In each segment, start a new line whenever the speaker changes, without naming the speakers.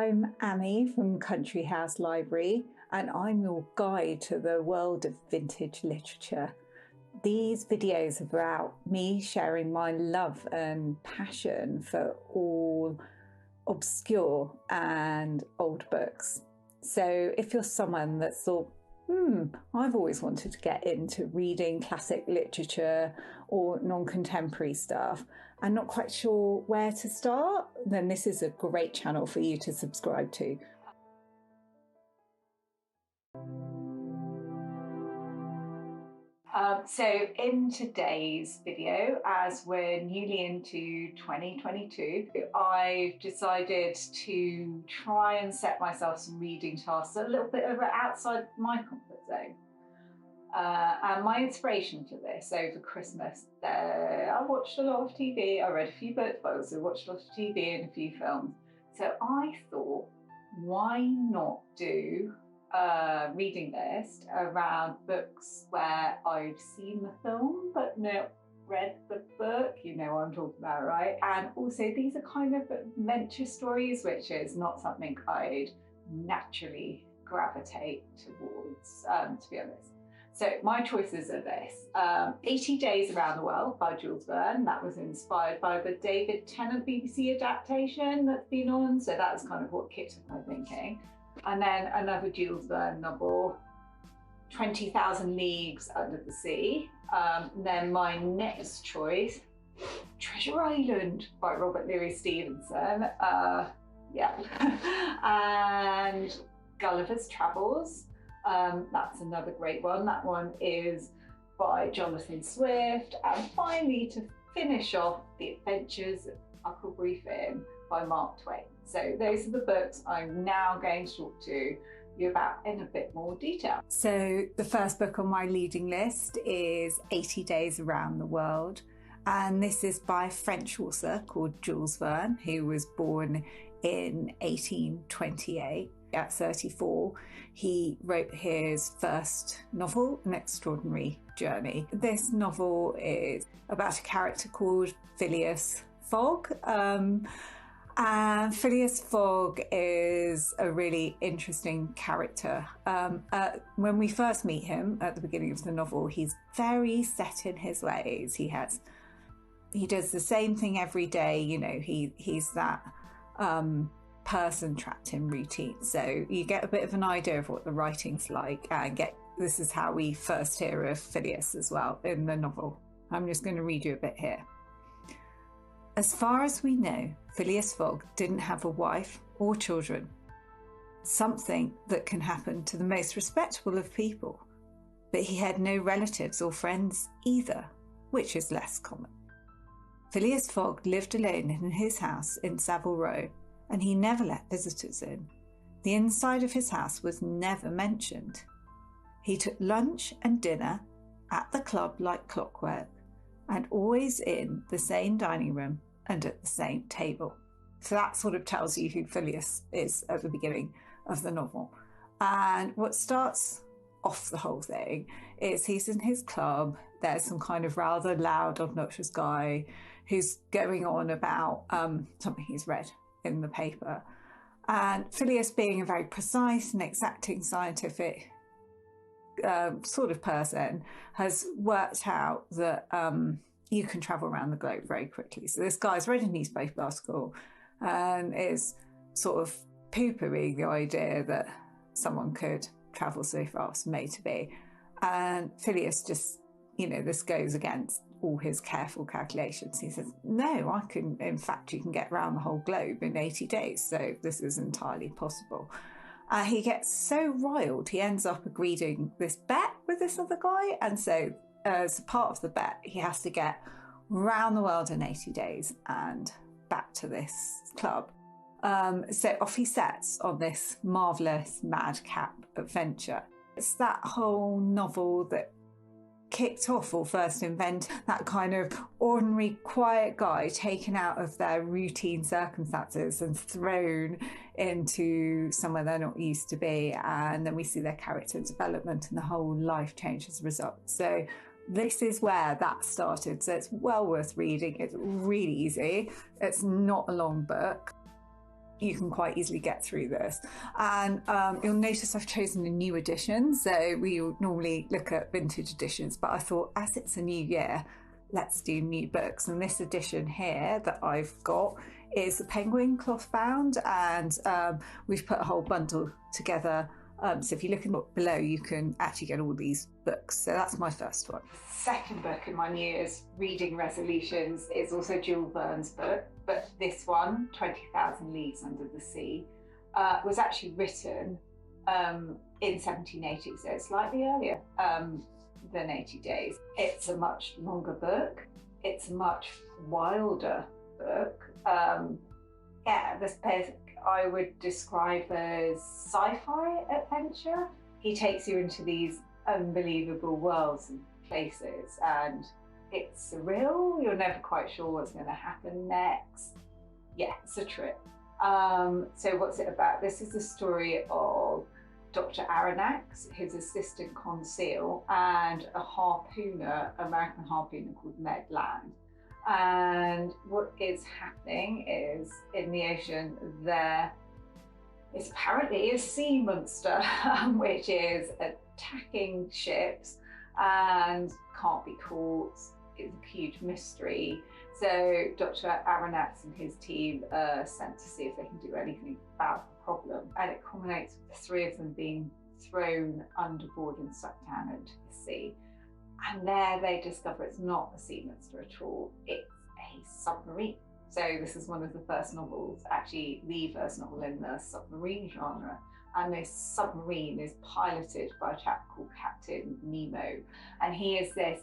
I'm Amy from Country House Library, and I'm your guide to the world of vintage literature. These videos are about me sharing my love and passion for all obscure and old books. So if you're someone that thought, I've always wanted to get into reading classic literature or non-contemporary stuff and not quite sure where to start, then this is a great channel for you to subscribe to. So in today's video, as we're newly into 2022, I've decided to try and set myself some reading tasks a little bit outside my comfort zone. And my inspiration for this over Christmas, I watched a lot of TV, I read a few books, but I also watched a lot of TV and a few films. So I thought, why not do a reading list around books where I've seen the film but not read the book? You know what I'm talking about, right? And also these are kind of adventure stories, which is not something I'd naturally gravitate towards, to be honest. So my choices are this: 80 Days Around the World by Jules Verne. That was inspired by the David Tennant BBC adaptation that's been on, so that was kind of what kicked off my thinking. And then another Jules Verne novel, 20,000 Leagues Under the Sea. Then my next choice, Treasure Island by Robert Louis Stevenson. And Gulliver's Travels. That's another great one. That one is by Jonathan Swift. And finally, to finish off, The Adventures of Huckleberry Finn by Mark Twain. So those are the books I'm now going to talk to you about in a bit more detail. So the first book on my reading list is 80 Days Around the World. And this is by a French author called Jules Verne, who was born in 1828. At 34, he wrote his first novel, An Extraordinary Journey. This novel is about a character called Phileas Fogg. And Phileas Fogg is a really interesting character. When we first meet him at the beginning of the novel, he's very set in his ways. He does the same thing every day. You know, he's that person trapped in routine. So you get a bit of an idea of what the writing's like, and this is how we first hear of Phileas as well in the novel. I'm just going to read you a bit here. As far as we know, Phileas Fogg didn't have a wife or children. Something that can happen to the most respectable of people. But he had no relatives or friends either, which is less common. Phileas Fogg lived alone in his house in Savile Row, and he never let visitors in. The inside of his house was never mentioned. He took lunch and dinner at the club like clockwork, and always in the same dining room and at the same table. So that sort of tells you who Phileas is at the beginning of the novel. And what starts off the whole thing is he's in his club. There's some kind of rather loud, obnoxious guy who's going on about something he's read in the paper. And Phileas, being a very precise and exacting scientific sort of person, has worked out that you can travel around the globe very quickly. So this guy's read a newspaper article and is sort of poo-pooing the idea that someone could travel so fast, made to be. And Phileas just, this goes against all his careful calculations. He says, no, in fact, you can get around the whole globe in 80 days. So this is entirely possible. He gets so riled, he ends up agreeing this bet with this other guy. And so as part of the bet, he has to get around the world in 80 days and back to this club. So off he sets on this marvellous madcap adventure. It's that whole novel that kicked off or first invented that kind of ordinary, quiet guy taken out of their routine circumstances and thrown into somewhere they're not used to be. And then we see their character development and the whole life change as a result. So this is where that started. So it's well worth reading. It's really easy. It's not a long book.
you can quite easily get through this. And you'll notice I've chosen a new edition. So we normally look at vintage editions, but I thought as it's a new year, let's do new books. And this edition here that I've got is the Penguin cloth bound, and we've put a whole bundle together. So if you look below, you can actually get all these books. So that's my first one.
Second book in my New Year's reading resolutions is also Jules Verne's book, but this one, 20,000 Leagues Under the Sea, was actually written in 1780, so it's slightly earlier than 80 Days. It's a much longer book. It's a much wilder book. This book I would describe as sci-fi adventure. He takes you into these unbelievable worlds and places, and it's surreal. You're never quite sure what's going to happen next. Yeah, it's a trip. So what's it about? This is the story of Dr. Aronnax, his assistant Conseil, and a harpooner, American harpooner called Ned Land. And what is happening is in the ocean there is apparently a sea monster which is attacking ships and can't be caught. It's a huge mystery. So Dr. Aronnax and his team are sent to see if they can do anything about the problem. And it culminates with the three of them being thrown underboard and sucked down into the sea. And there they discover it's not a sea monster at all, it's a submarine. So this is one of the first novels, actually the first novel in the submarine genre. And this submarine is piloted by a chap called Captain Nemo. And he is this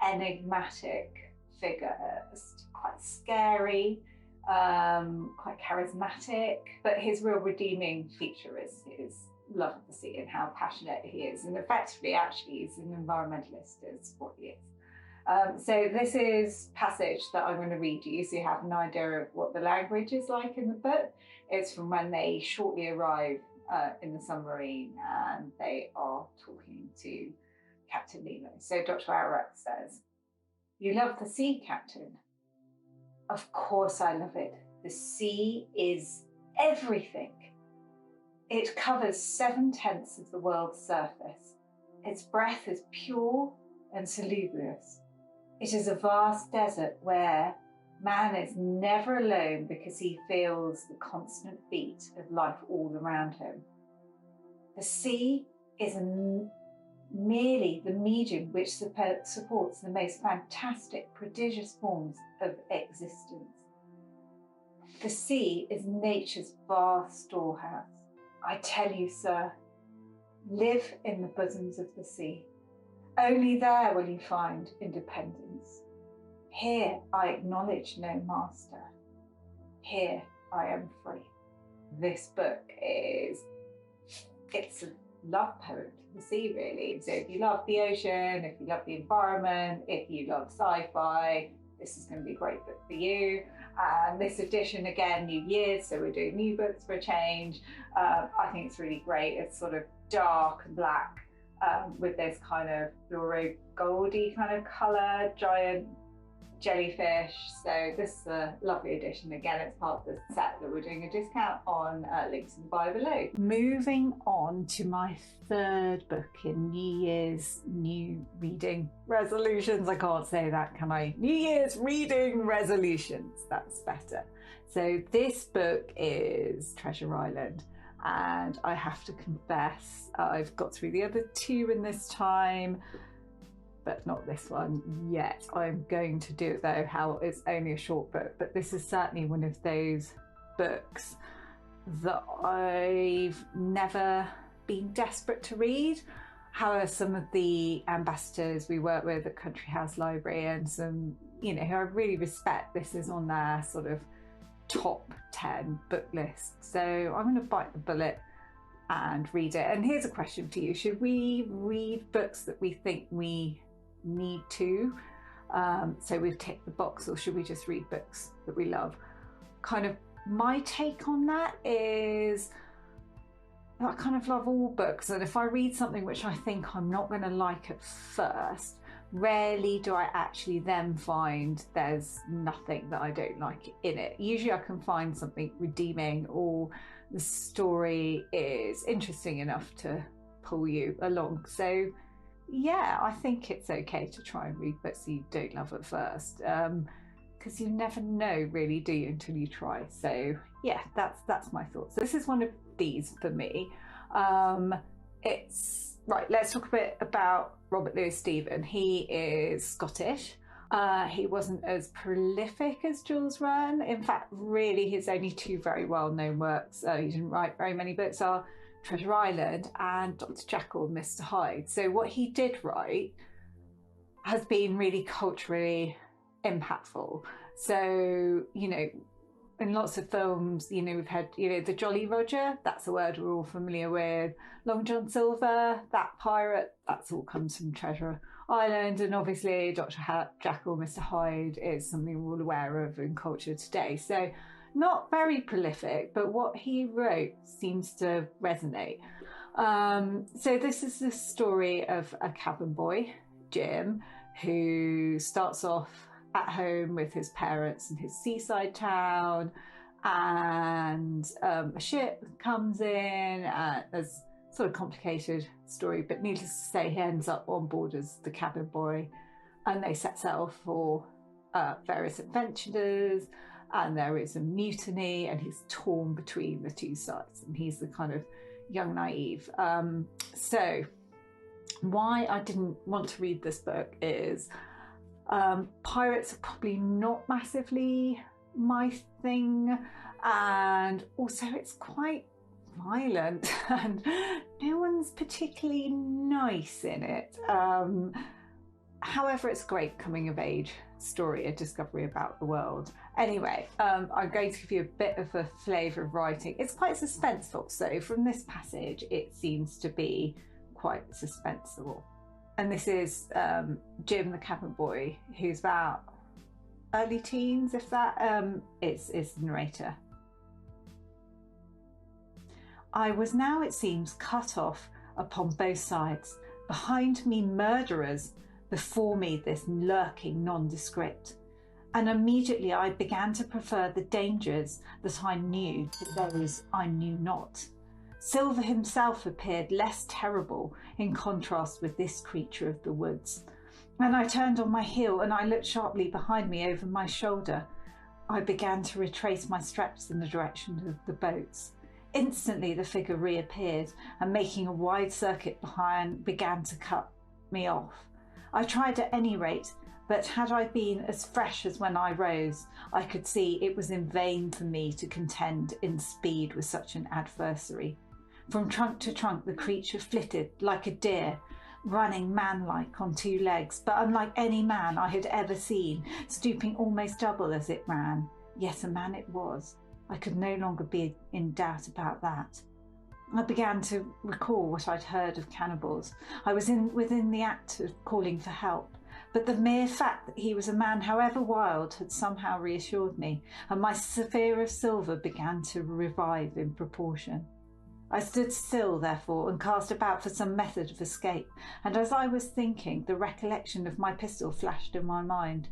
enigmatic figure, quite scary, quite charismatic. But his real redeeming feature is his love of the sea and how passionate he is, and effectively actually he's an environmentalist is what he is. So this is passage that I'm going to read you so you have an idea of what the language is like in the book. It's from when they shortly arrive in the submarine and they are talking to Captain Nemo. So Dr. Aronnax says, "You love the sea, Captain?" "Of course I love it. The sea is everything. It covers 7/10 of the world's surface. Its breath is pure and salubrious. It is a vast desert where man is never alone because he feels the constant beat of life all around him. The sea is merely the medium which supports the most fantastic, prodigious forms of existence. The sea is nature's vast storehouse. I tell you, sir, live in the bosoms of the sea. Only there will you find independence. Here I acknowledge no master. Here I am free." This book it's a love poem to the sea, really. So if you love the ocean, if you love the environment, if you love sci-fi, this is going to be a great book for you. And this edition, again, New Year's, so we're doing new books for a change. I think it's really great. It's sort of dark and black with this kind of fluoro goldy kind of colour, giant jellyfish. So this is a lovely edition. Again, it's part of the set that we're doing a discount on, links in the bio below. Moving on to my third book in New Year's new reading resolutions. I can't say that, can I? New Year's reading resolutions, that's better. So this book is Treasure Island. And I have to confess, I've got through the other two in this time, but not this one yet. I'm going to do it though, how it's only a short book, but this is certainly one of those books that I've never been desperate to read. However, some of the ambassadors we work with at Country House Library and some, who I really respect, this is on their sort of top 10 book list. So I'm going to bite the bullet and read it. And here's a question for you. Should we read books that we think we need to? So we've ticked the box, or should we just read books that we love? Kind of my take on that is I kind of love all books. And if I read something which I think I'm not going to like at first,
rarely do I actually then find there's nothing that I don't like in it. Usually I can find something redeeming, or the story is interesting enough to pull you along. So yeah, I think it's okay to try and read books you don't love at first, because you never know, really, do you, until you try. So yeah, that's my thoughts. So this is one of these for me. It's right. Let's talk a bit about Robert Louis Stevenson. He is Scottish. He wasn't as prolific as Jules Verne. In fact, really, his only two very well-known works, he didn't write very many books, are Treasure Island and Dr. Jekyll and Mr. Hyde. So what he did write has been really culturally impactful. So, you know, in lots of films, you know, we've had, you know, the Jolly Roger, that's a word we're all familiar with. Long John Silver, that pirate, that's all comes from Treasure Island. And obviously Dr. Jekyll, Mr. Hyde is something we're all aware of in culture today. So not very prolific, but what he wrote seems to resonate. So this is the story of a cabin boy, Jim, who starts off at home with his parents in his seaside town, and a ship comes in, and there's sort of complicated story, but needless to say, he ends up on board as the cabin boy, and they set sail for various adventures, and there is a mutiny, and he's torn between the two sides, and he's the kind of young naive. So why I didn't want to read this book is pirates are probably not massively my thing, and also it's quite violent and no one's particularly nice in it. However, it's a great coming of age story, a discovery about the world. Anyway, I'm going to give you a bit of a flavour of writing. It's quite suspenseful, so from this passage it seems to be quite suspenseful. And this is Jim the cabin boy, who's about early teens, if that, is the narrator. I was now, it seems, cut off upon both sides. Behind me murderers, before me this lurking nondescript. And immediately I began to prefer the dangers that I knew to those I knew not. Silver himself appeared less terrible in contrast with this creature of the woods. And I turned on my heel and I looked sharply behind me over my shoulder. I began to retrace my steps in the direction of the boats. Instantly the figure reappeared and, making a wide circuit behind, began to cut me off. I tried at any rate, but had I been as fresh as when I rose, I could see it was in vain for me to contend in speed with such an adversary. From trunk to trunk the creature flitted like a deer, running man-like on two legs, but unlike any man I had ever seen, stooping almost double as it ran. Yes, a man it was. I could no longer be in doubt about that. I began to recall what I'd heard of cannibals. I was within the act of calling for help, but the mere fact that he was a man, however wild, had somehow reassured me, and my sphere of silver began to revive in proportion. I stood still, therefore, and cast about for some method of escape, and as I was thinking, the recollection of my pistol flashed in my mind.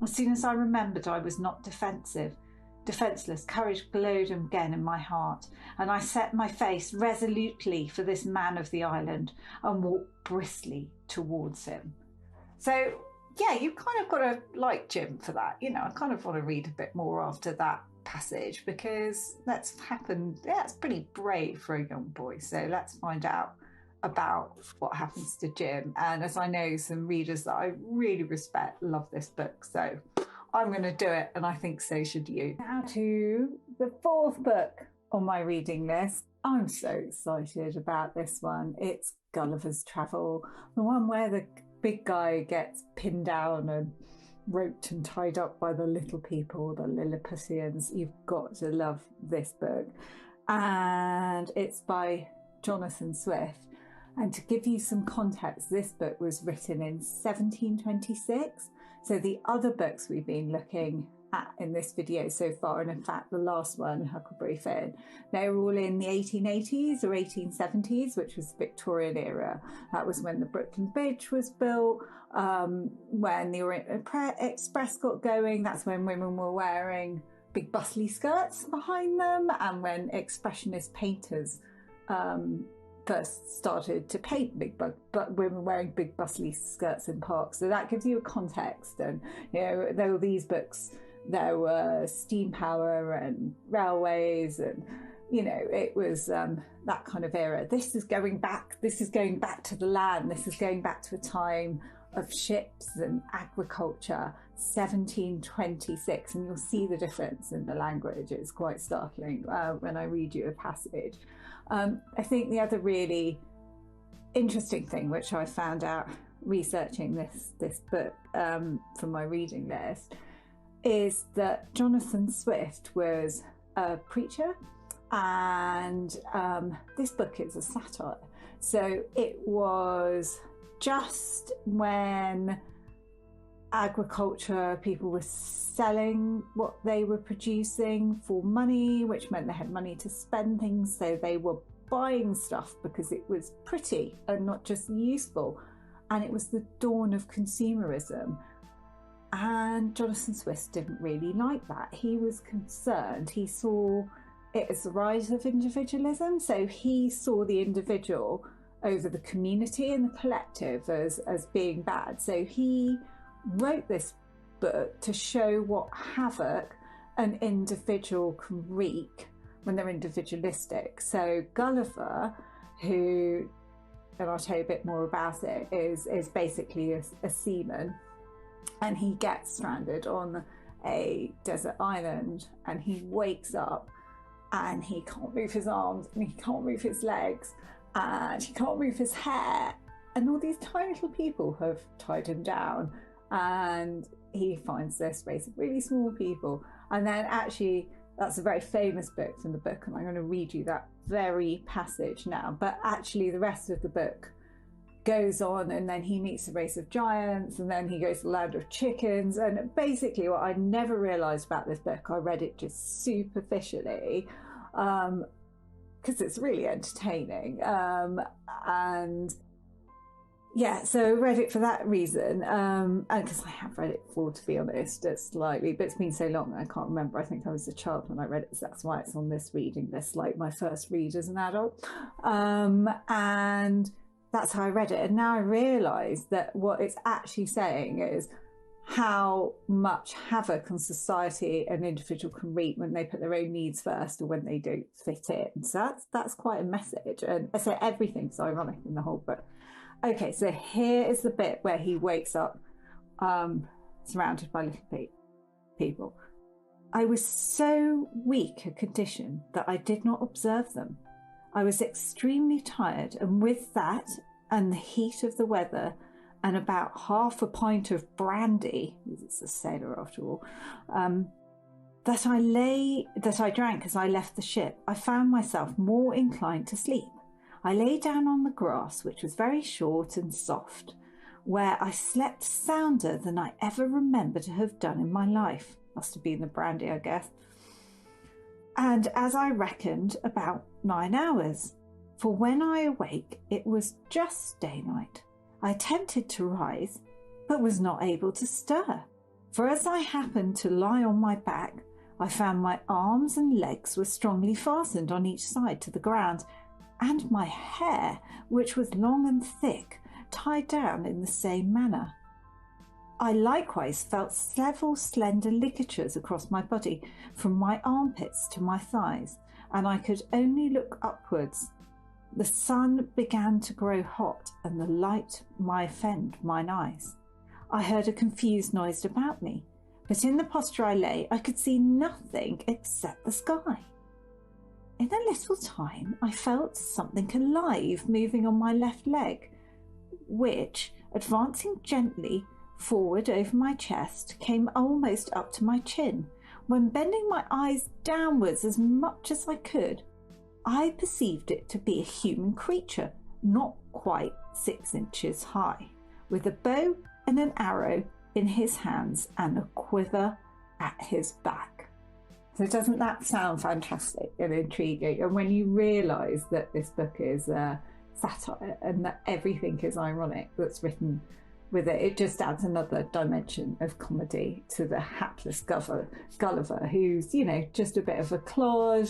As soon as I remembered I was not defenceless, courage glowed again in my heart, and I set my face resolutely for this man of the island and walked briskly towards him. So, yeah, you kind of got to like Jim for that. You know, I kind of want to read a bit more after that passage, because that's happened. Yeah, it's pretty brave for a young boy. So let's find out about what happens to Jim. And as I know, some readers that I really respect love this book, so I'm going to do it, and I think so should you. Now to the fourth book on my reading list. I'm so excited about this one. It's Gulliver's Travel, the one where the big guy gets pinned down and roped and tied up by the little people, the Lilliputians. You've got to love this book. And it's by Jonathan Swift. And to give you some context, this book was written in 1726. So the other books we've been looking at in this video so far, and in fact the last one, Huckleberry Finn, they were all in the 1880s or 1870s, which was the Victorian era. That was when the Brooklyn Bridge was built, when the Orient Express got going. That's when women were wearing big bustly skirts behind them, and when expressionist painters first started to paint women wearing big bustly skirts in parks. So that gives you a context. And there were these books, there were steam power and railways, and it was that kind of era. This is going back to the land. This is going back to a time of ships and agriculture, 1726, and you'll see the difference in the language. It's quite startling when I read you a passage. I think the other really interesting thing, which I found out researching this book from my reading list, is that Jonathan Swift was a preacher, and this book is a satire. So it was just when agriculture, people were selling what they were producing for money, which meant they had money to spend things, so they were buying stuff because it was pretty and not just useful. And it was the dawn of consumerism, and Jonathan Swift didn't really like that. He was concerned. He saw it as the rise of individualism, so he saw the individual over the community and the collective as being bad. So he wrote this book to show what havoc an individual can wreak when they're individualistic. So Gulliver, who, and I'll tell you a bit more about it, is basically a seaman, and he gets stranded on a desert island, and he wakes up and he can't move his arms and he can't move his legs and he can't move his hair, and all these tiny little people have tied him down, and he finds this race of really small people. And then actually that's a very famous book from the book, and I'm going to read you that very passage now. But actually the rest of the book goes on, and then he meets a race of giants, and then he goes to the land of chickens. And basically what I never realised about this book, I read it just superficially, because it's really entertaining, and yeah, so I read it for that reason, and because I have read it before, to be honest, slightly, but it's been so long I can't remember. I think I was a child when I read it, so that's why it's on this reading list, like my first read as an adult, and that's how I read it. And now I realise that what it's actually saying is how much havoc on society an individual can wreak when they put their own needs first, or when they don't fit in. So that's quite a message, and I say everything's ironic in the whole book. Okay, so here is the bit where he wakes up surrounded by little people. I was so weak a condition that I did not observe them. I was extremely tired, and with that and the heat of the weather and about half a pint of brandy, it's a sailor after all, that I drank as I left the ship, I found myself more inclined to sleep. I lay down on the grass, which was very short and soft, where I slept sounder than I ever remember to have done in my life. Must have been the brandy, I guess. And as I reckoned, about 9 hours. For when I awake, it was just daylight. I attempted to rise, but was not able to stir. For as I happened to lie on my back, I found my arms and legs were strongly fastened on each side to the ground, and my hair, which was long and thick, tied down in the same manner. I likewise felt several slender ligatures across my body, from my armpits to my thighs, and I could only look upwards. The sun began to grow hot, and the light might offend mine eyes. I heard a confused noise about me, but in the posture I lay, I could see nothing except the sky. In a little time, I felt something alive moving on my left leg, which, advancing gently forward over my chest, came almost up to my chin, when bending my eyes downwards as much as I could, I perceived it to be a human creature, not quite 6 inches high, with a bow and an arrow in his hands and a quiver at his back. So doesn't that sound fantastic and intriguing? And when you realise that this book is a satire and that everything is ironic that's written with it, it just adds another dimension of comedy to the hapless Gulliver, who's, you know, just a bit of a clod.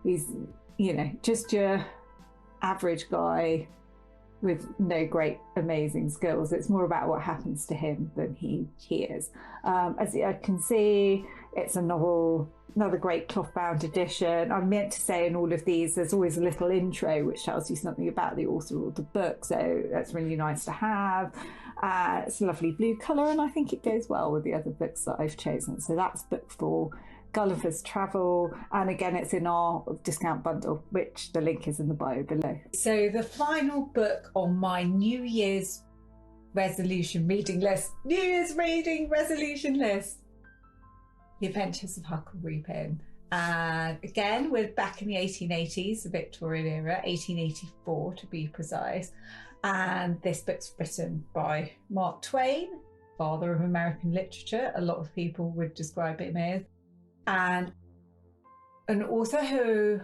He's, you know, just your average guy with no great amazing skills. It's more about what happens to him than he is. As I can see, it's a novel, another great cloth-bound edition. I meant to say in all of these there's always a little intro which tells you something about the author or the book, so that's really nice to have. It's a lovely blue colour, and I think it goes well with the other books that I've chosen. So that's book 4, Gulliver's Travel, and again it's in our discount bundle, which the link is in the bio below. So the final book on my New Year's resolution reading list, The Adventures of Huckleberry Finn. And again, we're back in the 1880s, the Victorian era, 1884 to be precise. And this book's written by Mark Twain, father of American literature. A lot of people would describe him as. And an author who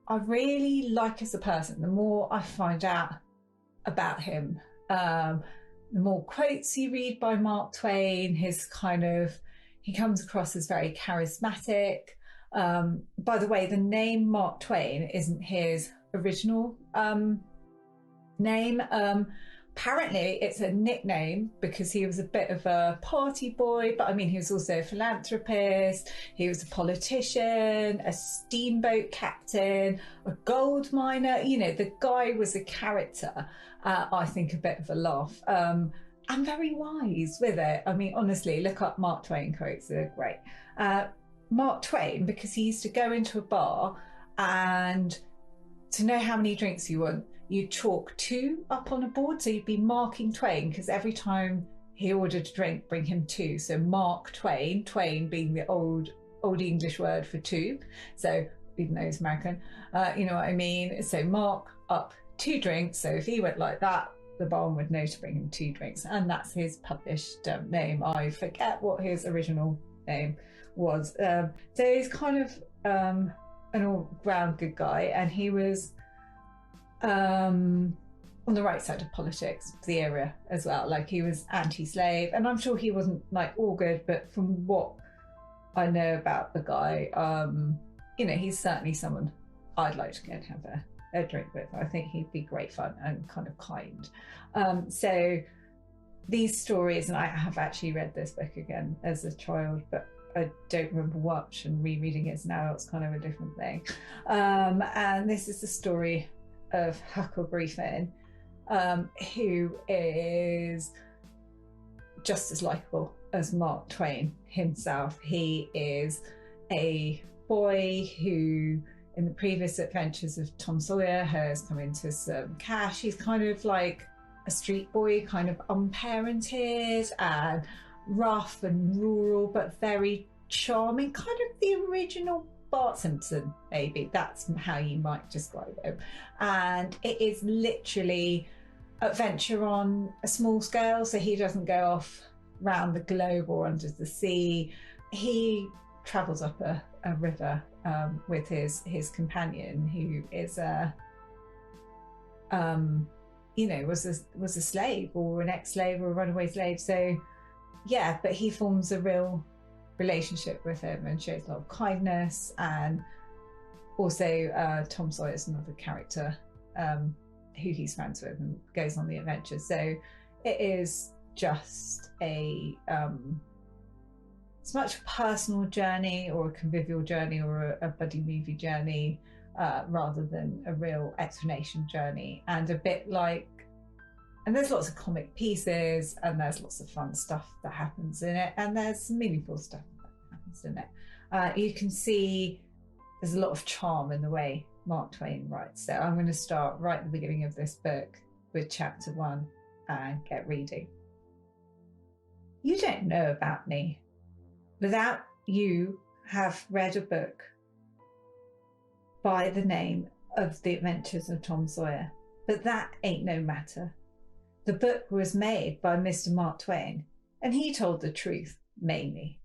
I really like as a person. The more I find out about him, the more quotes you read by Mark Twain, he comes across as very charismatic. By the way, the name Mark Twain isn't his original name. Apparently it's a nickname because he was a bit of a party boy, but I mean, he was also a philanthropist, he was a politician, a steamboat captain, a gold miner. You know, the guy was a character. I think a bit of a laugh. And very wise with it. I mean, honestly, look up Mark Twain quotes, they're great. Mark Twain, because he used to go into a bar and to know how many drinks you want, you'd chalk 2 up on a board. So you'd be marking Twain, because every time he ordered a drink, bring him 2. So Mark Twain, Twain being the old English word for 2. So even though he's American, you know what I mean? So mark up 2 drinks. So if he went like that, the barman would know to bring him 2 drinks. And that's his published name. I forget what his original name was. So he's kind of an all-round good guy, and he was on the right side of politics, the era as well. Like, he was anti-slave, and I'm sure he wasn't like all good, but from what I know about the guy, you know, he's certainly someone I'd like to go and have a drink with. I think he'd be great fun and kind of kind. So these stories, and I have actually read this book again as a child, but I don't remember much, and rereading it now, it's kind of a different thing. And this is the story of Huckleberry Finn, who is just as likeable as Mark Twain himself. He is a boy who, in the previous adventures of Tom Sawyer, has come into some cash. He's kind of like a street boy, kind of unparented and rough and rural, but very charming, kind of the original Bart Simpson, maybe. That's how you might describe him. And it is literally adventure on a small scale, so he doesn't go off round the globe or under the sea. He travels up a river with his companion, who is you know, was a slave, or an ex-slave, or a runaway slave. So yeah, but he forms a real relationship with him and shows a lot of kindness. And also Tom Sawyer is another character who he's friends with and goes on the adventure. So it is just as much a personal journey or a convivial journey or a buddy movie journey, rather than a real explanation journey. And a bit like, and there's lots of comic pieces, and there's lots of fun stuff that happens in it, and there's some meaningful stuff that happens in it. You can see there's a lot of charm in the way Mark Twain writes. So I'm going to start right at the beginning of this book with chapter 1 and get reading. You don't know about me without you have read a book by the name of The Adventures of Tom Sawyer. But that ain't no matter. The book was made by Mr. Mark Twain, and he told the truth, mainly.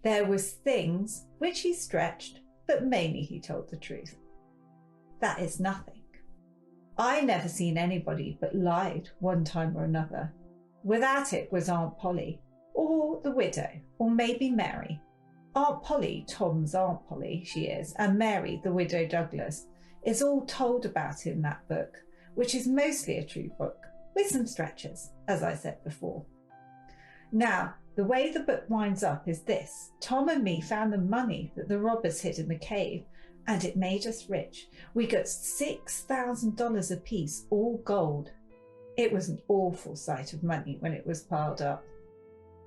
There was things which he stretched, but mainly he told the truth. That is nothing. I never seen anybody but lied one time or another. Without it was Aunt Polly, or the widow, or maybe Mary. Aunt Polly, Tom's Aunt Polly, she is, and Mary, the widow Douglas, is all told about in that book, which is mostly a true book, with some stretches, as I said before. Now, the way the book winds up is this. Tom and me found the money that the robbers hid in the cave, and it made us rich. We got $6,000 apiece, all gold. It was an awful sight of money when it was piled up.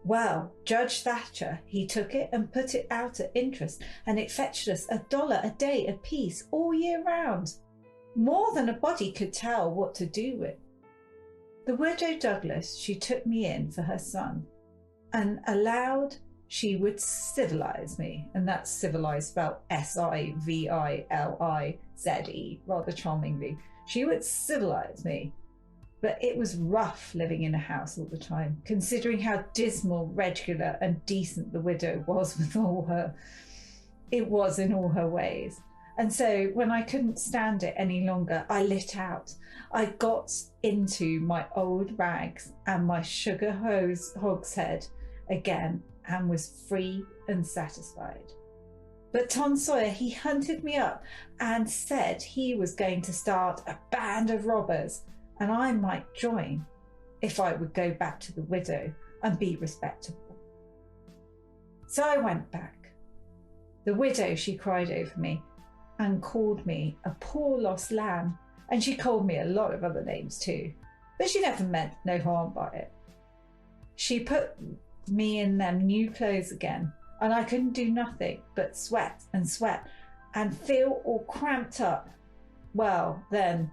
Well, Judge Thatcher, he took it and put it out at interest, and it fetched us $1 a day apiece all year round. More than a body could tell what to do with. The widow Douglas, she took me in for her son, and allowed she would civilize me, and that's civilized spelled S-I-V-I-L-I-Z-E, rather charmingly. She would civilize me. But it was rough living in a house all the time, considering how dismal, regular and decent the widow was with all her... It was in all her ways. And so when I couldn't stand it any longer, I lit out. I got into my old rags and my sugar hogshead again and was free and satisfied. But Tom Sawyer, he hunted me up and said he was going to start a band of robbers, and I might join if I would go back to the widow and be respectable. So I went back. The widow, she cried over me and called me a poor lost lamb, and she called me a lot of other names too, but she never meant no harm by it. She put me in them new clothes again, and I couldn't do nothing but sweat and feel all cramped up. Well, then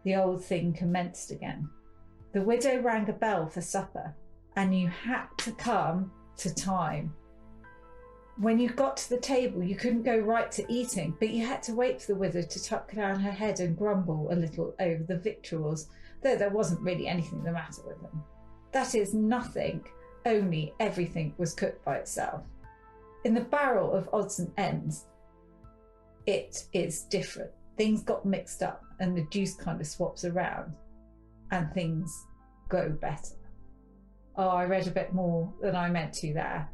the old thing commenced again. The widow rang a bell for supper, and you had to come to time. When you got to the table, you couldn't go right to eating, but you had to wait for the widow to tuck down her head and grumble a little over the victuals, though there wasn't really anything the matter with them. That is, nothing, only everything was cooked by itself. In the barrel of odds and ends, it is different. Things got mixed up and the juice kind of swaps around and things go better. Oh, I read a bit more than I meant to there.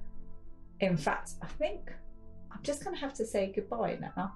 In fact, I think I'm just going to have to say goodbye now.